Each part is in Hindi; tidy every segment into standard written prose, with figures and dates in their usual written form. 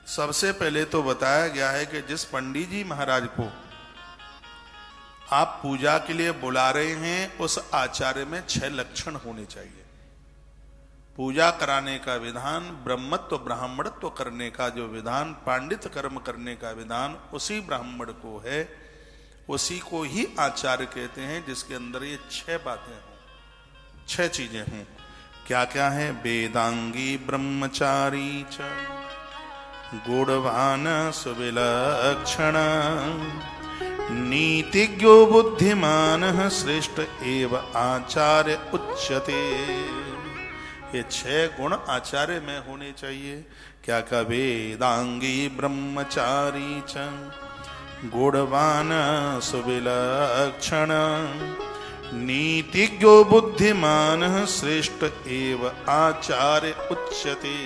सबसे पहले तो बताया गया है कि जिस पंडित जी महाराज को आप पूजा के लिए बुला रहे हैं उस आचार्य में 6 लक्षण होने चाहिए। पूजा कराने का विधान, ब्रह्मत्व ब्राह्मणत्व करने का जो विधान, पांडित कर्म करने का विधान उसी ब्राह्मण को है, उसी को ही आचार्य कहते हैं, जिसके अंदर ये 6 बातें हों, 6 चीजें हों। क्या क्या है? वेदांगी ब्रह्मचारी च गुणवान सुविलक्षण नीतिज्ञो बुद्धिमान श्रेष्ठ एव आचार्य उच्यते। ये 6 गुण आचार्य में होने चाहिए। क्या क्या? वेदांगी ब्रह्मचारी च गुणवान सुविलक्षण नीतिज्ञो बुद्धिमान श्रेष्ठ एव आचार्य उच्यते।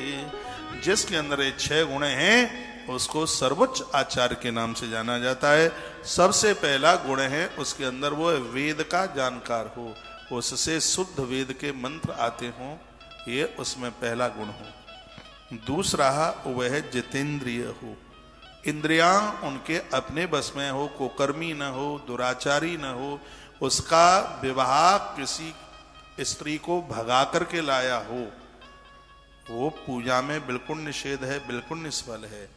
जिसके अंदर ये 6 गुण हैं उसको सर्वोच्च आचार्य के नाम से जाना जाता है। सबसे पहला गुण है उसके अंदर वो वेद का जानकार हो, उससे शुद्ध वेद के मंत्र आते हों, ये उसमें पहला गुण हो। दूसरा वह है जितेंद्रिय हो, इंद्रियां उनके अपने बस में हो, कुकर्मी न हो, दुराचारी न हो, उसका विवाह किसी स्त्री को भगा करके लाया हो, वो पूजा में बिल्कुल निषेध है, बिल्कुल निष्फल है,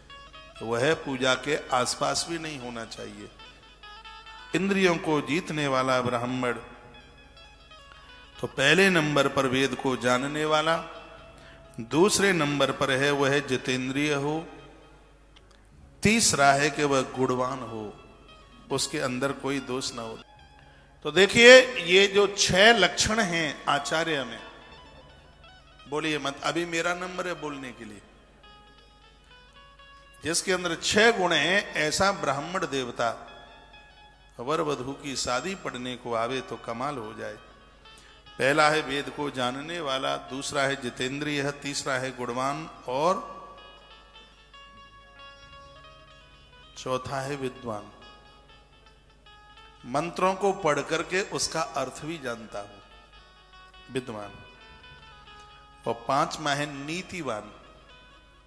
वह पूजा के आसपास भी नहीं होना चाहिए। इंद्रियों को जीतने वाला ब्राह्मण तो पहले नंबर पर वेद को जानने वाला, दूसरे नंबर पर है वह जितेंद्रिय हो, तीसरा है कि वह गुणवान हो, उसके अंदर कोई दोष ना हो। तो देखिए ये जो 6 लक्षण हैं आचार्य में, बोलिए मत, अभी मेरा नंबर है बोलने के लिए। जिसके अंदर 6 गुण हैं ऐसा ब्राह्मण देवता वर वधू की शादी पढ़ने को आवे तो कमाल हो जाए। पहला है वेद को जानने वाला, दूसरा है जितेंद्रिय, तीसरा है गुणवान और चौथा है विद्वान। मंत्रों को पढ़ करके उसका अर्थ भी जानता हो, विद्वान। और 5वां है नीतिवान,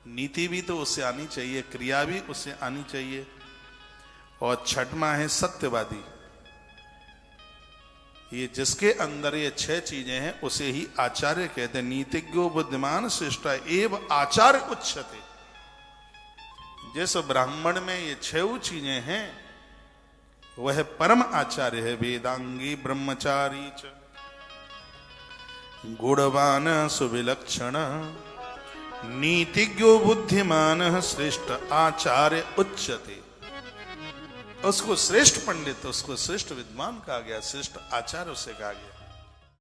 नीति भी तो उससे आनी चाहिए, क्रिया भी उससे आनी चाहिए। और 6वां है सत्यवादी। ये जिसके अंदर ये 6 चीजें हैं उसे ही आचार्य कहते हैं। नीतिज्ञो बुद्धिमान श्रेष्ठ एव आचार्य उच्यते। जिस ब्राह्मण में ये 6 चीजें हैं वह परम आचार्य है। वेदांगी ब्रह्मचारी च गुणवान सुविलक्षण नीतिज्ञो बुद्धिमान श्रेष्ठ आचार्य उच्यते। उसको श्रेष्ठ पंडित, उसको श्रेष्ठ विद्वान कहा गया, श्रेष्ठ आचार्य उसे कहा गया।